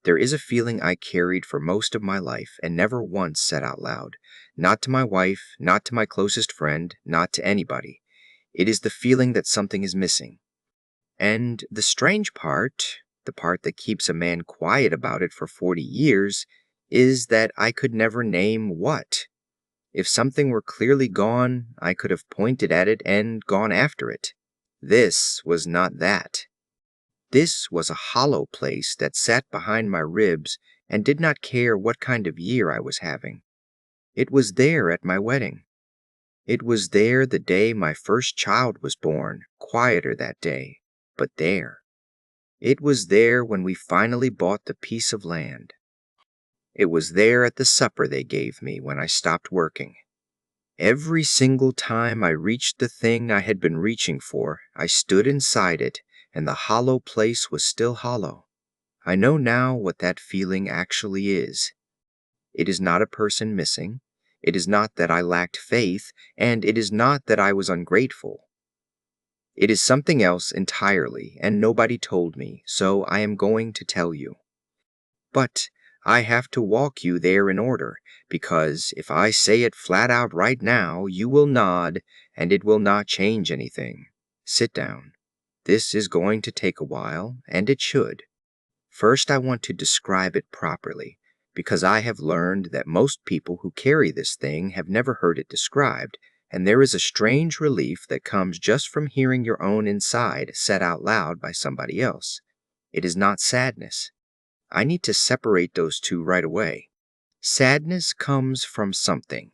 There is a feeling I carried for most of my life and never once said out loud. Not to my wife, not to my closest friend, not to anybody. It is the feeling that something is missing. And the strange part, the part that keeps a man quiet about it for 40 years, is that I could never name what. If something were clearly gone, I could have pointed at it and gone after it. This was not that. This was a hollow place that sat behind my ribs and did not care what kind of year I was having. It was there at my wedding. It was there the day my first child was born, quieter that day, but there. It was there when we finally bought the piece of land. It was there at the supper they gave me when I stopped working. Every single time I reached the thing I had been reaching for, I stood inside it, and the hollow place was still hollow. I know now what that feeling actually is. It is not a person missing. It is not that I lacked faith, and it is not that I was ungrateful. It is something else entirely, and nobody told me, so I am going to tell you. But I have to walk you there in order, because if I say it flat out right now, you will nod, and it will not change anything. Sit down. This is going to take a while, and it should. First, I want to describe it properly, because I have learned that most people who carry this thing have never heard it described, and there is a strange relief that comes just from hearing your own inside said out loud by somebody else. It is not sadness. I need to separate those two right away. Sadness comes from something.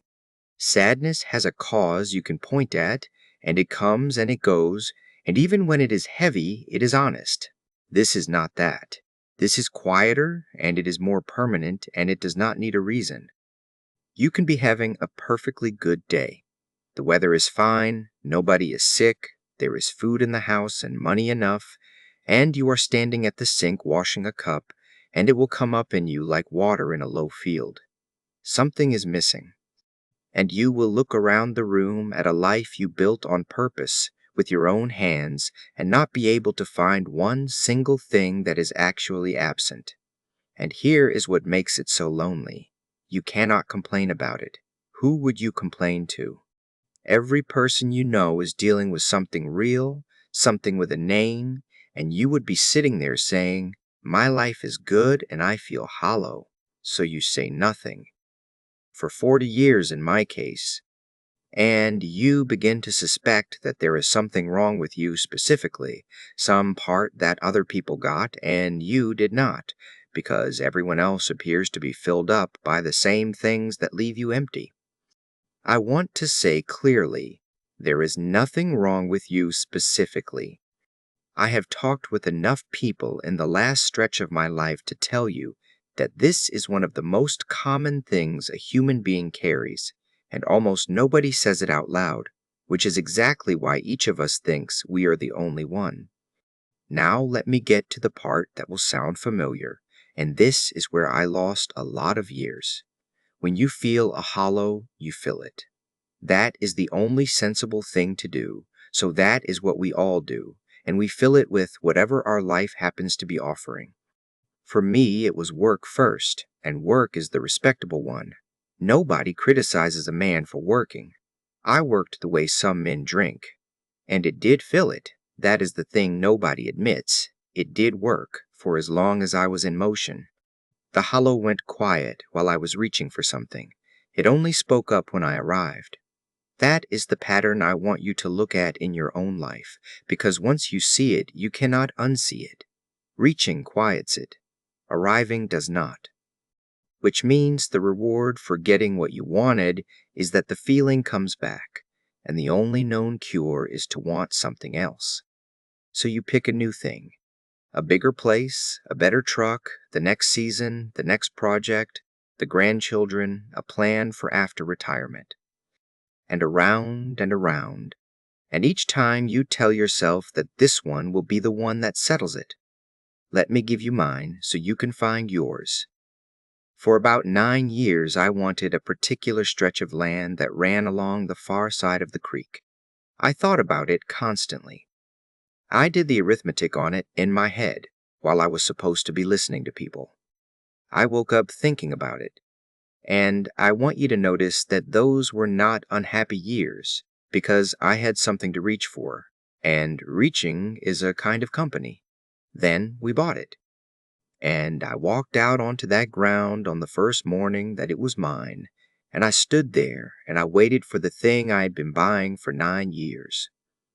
Sadness has a cause you can point at, and it comes and it goes, and even when it is heavy, it is honest. This is not that. This is quieter, and it is more permanent, and it does not need a reason. You can be having a perfectly good day. The weather is fine, nobody is sick, there is food in the house and money enough, and you are standing at the sink washing a cup, and it will come up in you like water in a low field. Something is missing. And you will look around the room at a life you built on purpose, with your own hands, and not be able to find one single thing that is actually absent. And here is what makes it so lonely. You cannot complain about it. Who would you complain to? Every person you know is dealing with something real, something with a name, and you would be sitting there saying, "My life is good and I feel hollow," so you say nothing. For 40 years in my case. And you begin to suspect that there is something wrong with you specifically, some part that other people got and you did not, because everyone else appears to be filled up by the same things that leave you empty. I want to say clearly, there is nothing wrong with you specifically. I have talked with enough people in the last stretch of my life to tell you that this is one of the most common things a human being carries, and almost nobody says it out loud, which is exactly why each of us thinks we are the only one. Now let me get to the part that will sound familiar, and this is where I lost a lot of years. When you feel a hollow, you fill it. That is the only sensible thing to do, so that is what we all do, and we fill it with whatever our life happens to be offering. For me, it was work first, and work is the respectable one. Nobody criticizes a man for working. I worked the way some men drink. And it did fill it. That is the thing nobody admits. It did work, for as long as I was in motion. The hollow went quiet while I was reaching for something. It only spoke up when I arrived. That is the pattern I want you to look at in your own life, because once you see it, you cannot unsee it. Reaching quiets it. Arriving does not. Which means the reward for getting what you wanted is that the feeling comes back, and the only known cure is to want something else. So you pick a new thing. A bigger place, a better truck, the next season, the next project, the grandchildren, a plan for after retirement. And around and around. And each time you tell yourself that this one will be the one that settles it. Let me give you mine so you can find yours. For about 9 years I wanted a particular stretch of land that ran along the far side of the creek. I thought about it constantly. I did the arithmetic on it in my head while I was supposed to be listening to people. I woke up thinking about it. And I want you to notice that those were not unhappy years, because I had something to reach for, and reaching is a kind of company. Then we bought it, and I walked out onto that ground on the first morning that it was mine, and I stood there and I waited for the thing I had been buying for 9 years.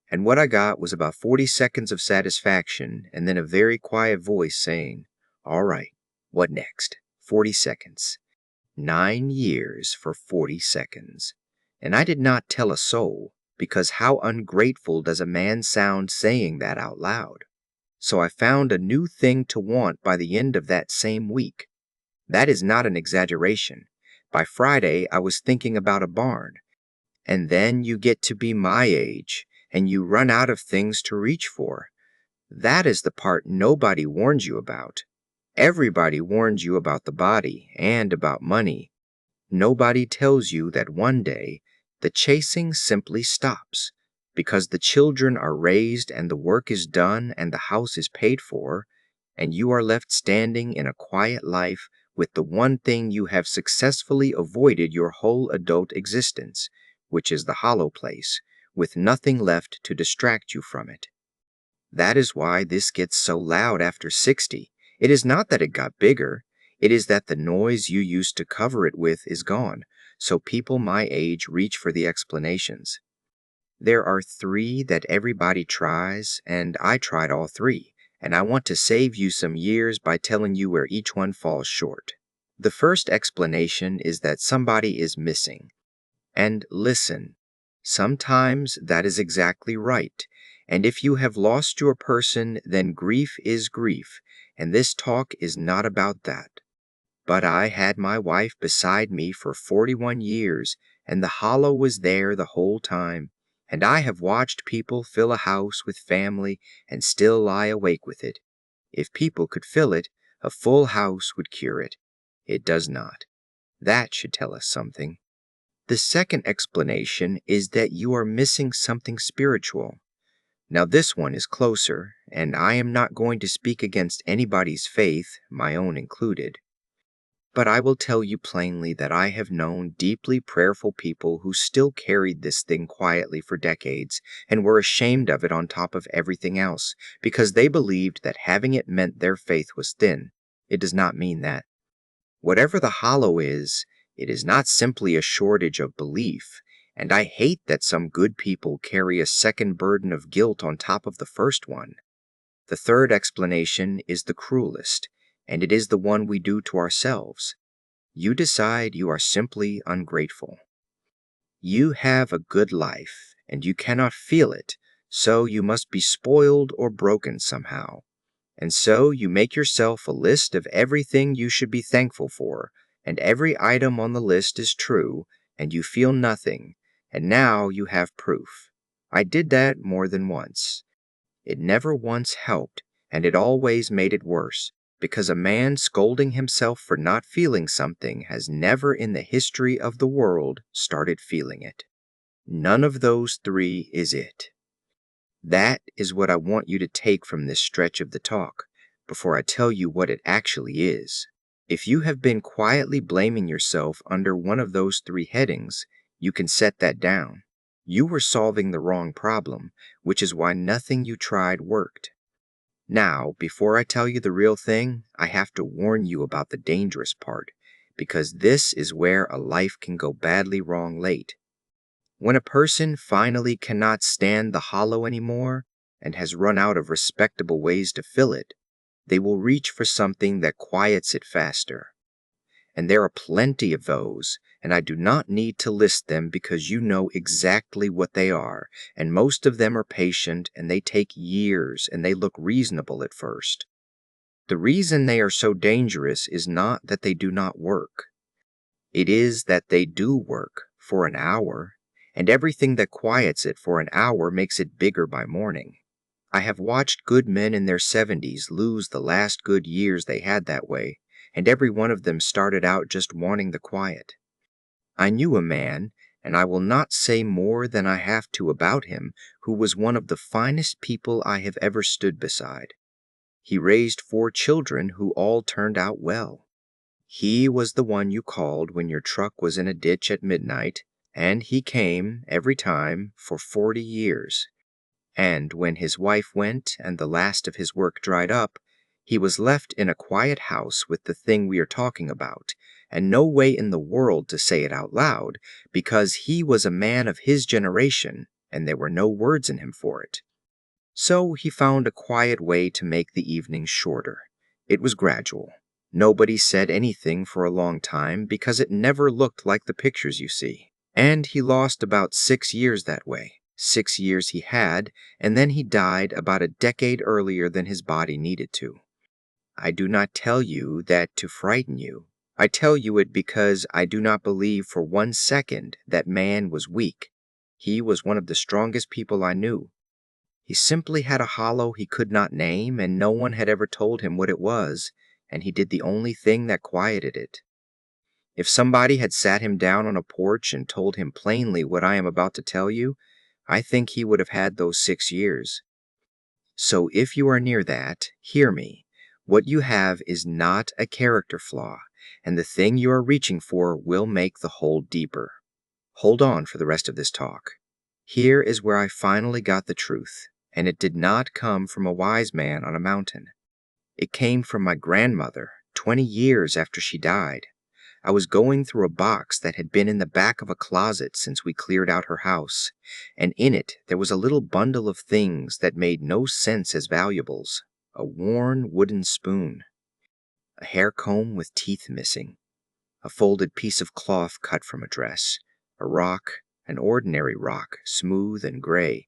And what I got was about 40 seconds of satisfaction and then a very quiet voice saying, "All right, what next?" 40 seconds. 9 years for 40 seconds. And I did not tell a soul, because how ungrateful does a man sound saying that out loud? So I found a new thing to want by the end of that same week. That is not an exaggeration. By Friday, I was thinking about a barn. And then you get to be my age, and you run out of things to reach for. That is the part nobody warns you about. Everybody warns you about the body and about money. Nobody tells you that one day the chasing simply stops because the children are raised and the work is done and the house is paid for, and you are left standing in a quiet life with the one thing you have successfully avoided your whole adult existence, which is the hollow place, with nothing left to distract you from it. That is why this gets so loud after 60. It is not that it got bigger. It is that the noise you used to cover it with is gone, so people my age reach for the explanations. There are three that everybody tries, and I tried all three, and I want to save you some years by telling you where each one falls short. The first explanation is that somebody is missing. And listen, sometimes that is exactly right. And if you have lost your person, then grief is grief, and this talk is not about that. But I had my wife beside me for 41 years, and the hollow was there the whole time. And I have watched people fill a house with family and still lie awake with it. If people could fill it, a full house would cure it. It does not. That should tell us something. The second explanation is that you are missing something spiritual. Now, this one is closer, and I am not going to speak against anybody's faith, my own included. But I will tell you plainly that I have known deeply prayerful people who still carried this thing quietly for decades and were ashamed of it on top of everything else because they believed that having it meant their faith was thin. It does not mean that. Whatever the hollow is, it is not simply a shortage of belief, and I hate that some good people carry a second burden of guilt on top of the first one. The third explanation is the cruelest, and it is the one we do to ourselves. You decide you are simply ungrateful. You have a good life, and you cannot feel it, so you must be spoiled or broken somehow. And so you make yourself a list of everything you should be thankful for, and every item on the list is true, and you feel nothing, and now you have proof. I did that more than once. It never once helped, and it always made it worse, because a man scolding himself for not feeling something has never in the history of the world started feeling it. None of those three is it. That is what I want you to take from this stretch of the talk, before I tell you what it actually is. If you have been quietly blaming yourself under one of those three headings, you can set that down. You were solving the wrong problem, which is why nothing you tried worked. Now, before I tell you the real thing, I have to warn you about the dangerous part, because this is where a life can go badly wrong late. When a person finally cannot stand the hollow anymore and has run out of respectable ways to fill it, they will reach for something that quiets it faster. And there are plenty of those, and I do not need to list them because you know exactly what they are, and most of them are patient and they take years and they look reasonable at first. The reason they are so dangerous is not that they do not work. It is that they do work for an hour, and everything that quiets it for an hour makes it bigger by morning. I have watched good men in their 70s lose the last good years they had that way, and every one of them started out just wanting the quiet. I knew a man, and I will not say more than I have to about him, who was one of the finest people I have ever stood beside. He raised 4 children who all turned out well. He was the one you called when your truck was in a ditch at midnight, and he came, every time, for 40 years. And when his wife went and the last of his work dried up, he was left in a quiet house with the thing we are talking about, and no way in the world to say it out loud, because he was a man of his generation, and there were no words in him for it. So he found a quiet way to make the evenings shorter. It was gradual. Nobody said anything for a long time because it never looked like the pictures you see. And he lost about 6 years that way. 6 years he had, and then he died about a decade earlier than his body needed to. I do not tell you that to frighten you. I tell you it because I do not believe for 1 second that man was weak. He was one of the strongest people I knew. He simply had a hollow he could not name, and no one had ever told him what it was, and he did the only thing that quieted it. If somebody had sat him down on a porch and told him plainly what I am about to tell you, I think he would have had those 6 years. So if you are near that, hear me. What you have is not a character flaw, and the thing you are reaching for will make the hole deeper. Hold on for the rest of this talk. Here is where I finally got the truth, and it did not come from a wise man on a mountain. It came from my grandmother, 20 years after she died. I was going through a box that had been in the back of a closet since we cleared out her house, and in it there was a little bundle of things that made no sense as valuables. A worn wooden spoon, a hair comb with teeth missing, a folded piece of cloth cut from a dress, a rock, an ordinary rock, smooth and gray.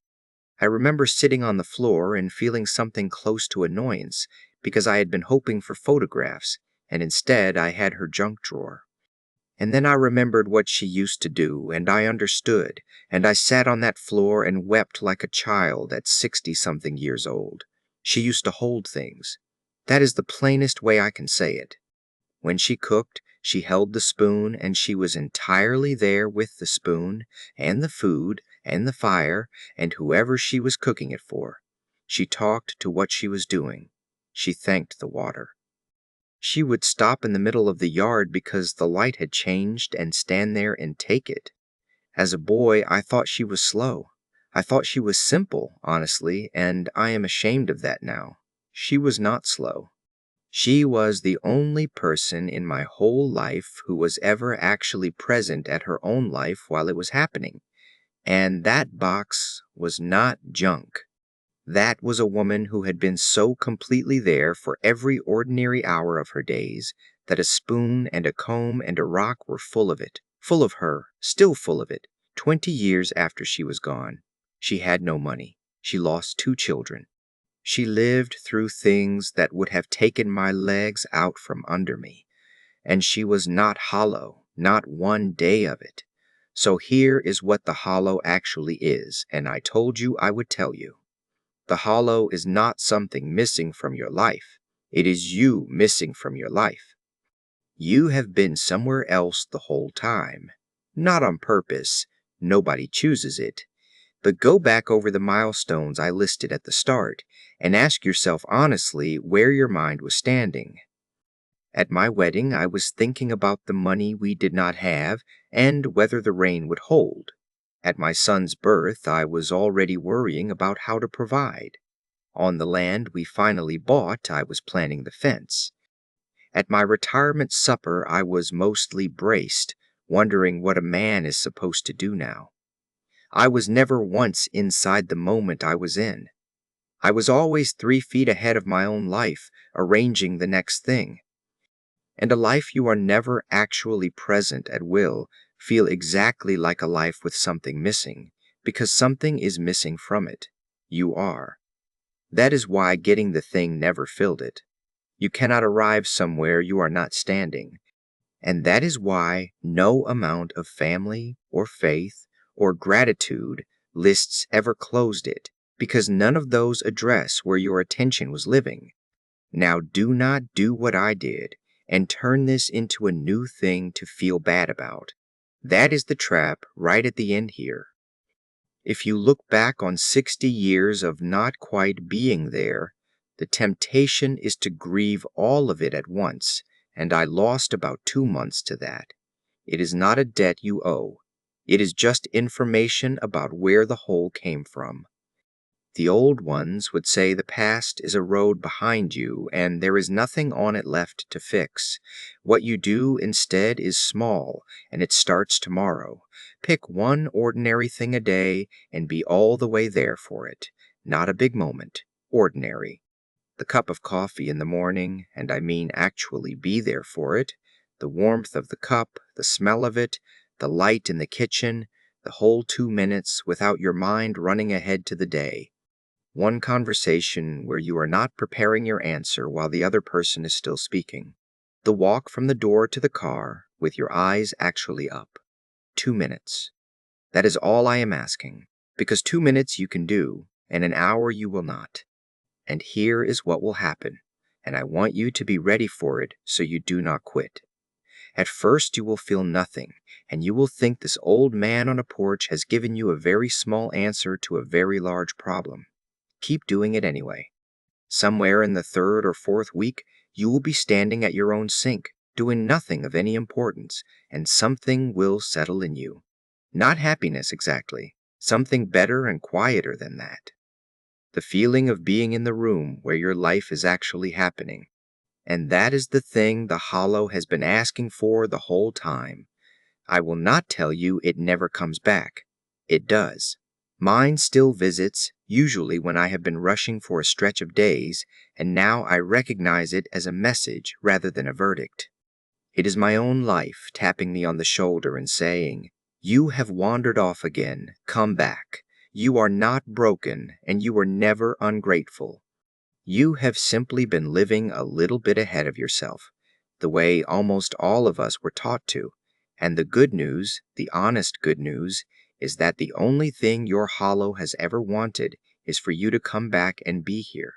I remember sitting on the floor and feeling something close to annoyance because I had been hoping for photographs, and instead I had her junk drawer. And then I remembered what she used to do, and I understood, and I sat on that floor and wept like a child at 60-something years old. She used to hold things. That is the plainest way I can say it. When she cooked, she held the spoon, and she was entirely there with the spoon, and the food, and the fire, and whoever she was cooking it for. She talked to what she was doing. She thanked the water. She would stop in the middle of the yard because the light had changed and stand there and take it. As a boy, I thought she was slow. I thought she was simple, honestly, and I am ashamed of that now. She was not slow. She was the only person in my whole life who was ever actually present at her own life while it was happening. And that box was not junk. That was a woman who had been so completely there for every ordinary hour of her days that a spoon and a comb and a rock were full of it, full of her, still full of it, 20 years after she was gone. She had no money. She lost 2 children. She lived through things that would have taken my legs out from under me. And she was not hollow, not one day of it. So here is what the hollow actually is, and I told you I would tell you. The hollow is not something missing from your life. It is you missing from your life. You have been somewhere else the whole time. Not on purpose. Nobody chooses it. But go back over the milestones I listed at the start and ask yourself honestly where your mind was standing. At my wedding, I was thinking about the money we did not have and whether the rain would hold. At my son's birth, I was already worrying about how to provide. On the land we finally bought, I was planning the fence. At my retirement supper, I was mostly braced, wondering what a man is supposed to do now. I was never once inside the moment I was in. I was always 3 feet ahead of my own life, arranging the next thing. And a life you are never actually present at will feel exactly like a life with something missing, because something is missing from it. You are. That is why getting the thing never filled it. You cannot arrive somewhere you are not standing. And that is why no amount of family or faith or gratitude lists ever closed it, because none of those address where your attention was living. Now do not do what I did and turn this into a new thing to feel bad about. That is the trap right at the end here. If you look back on 60 years of not quite being there, the temptation is to grieve all of it at once and I lost about 2 months to that. It is not a debt you owe. It is just information about where the hole came from. The old ones would say the past is a road behind you and there is nothing on it left to fix. What you do instead is small, and it starts tomorrow. Pick one ordinary thing a day and be all the way there for it. Not a big moment. Ordinary. The cup of coffee in the morning, and I mean actually be there for it. The warmth of the cup, the smell of it, the light in the kitchen, the whole 2 minutes without your mind running ahead to the day. One conversation where you are not preparing your answer while the other person is still speaking. The walk from the door to the car with your eyes actually up. 2 minutes. That is all I am asking, because 2 minutes you can do, and an hour you will not. And here is what will happen, and I want you to be ready for it so you do not quit. At first you will feel nothing, and you will think this old man on a porch has given you a very small answer to a very large problem. Keep doing it anyway. Somewhere in the third or fourth week, you will be standing at your own sink, doing nothing of any importance, and something will settle in you. Not happiness exactly, something better and quieter than that. The feeling of being in the room where your life is actually happening. And that is the thing the hollow has been asking for the whole time. I will not tell you it never comes back. It does. Mine still visits, usually when I have been rushing for a stretch of days, and now I recognize it as a message rather than a verdict. It is my own life tapping me on the shoulder and saying, "You have wandered off again. Come back. You are not broken, and you were never ungrateful. You have simply been living a little bit ahead of yourself, the way almost all of us were taught to. And the good news, the honest good news, is that the only thing your hollow has ever wanted is for you to come back and be here.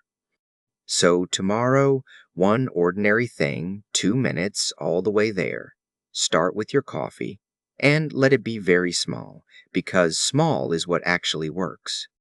So tomorrow, one ordinary thing, 2 minutes, all the way there. Start with your coffee, and let it be very small, because small is what actually works.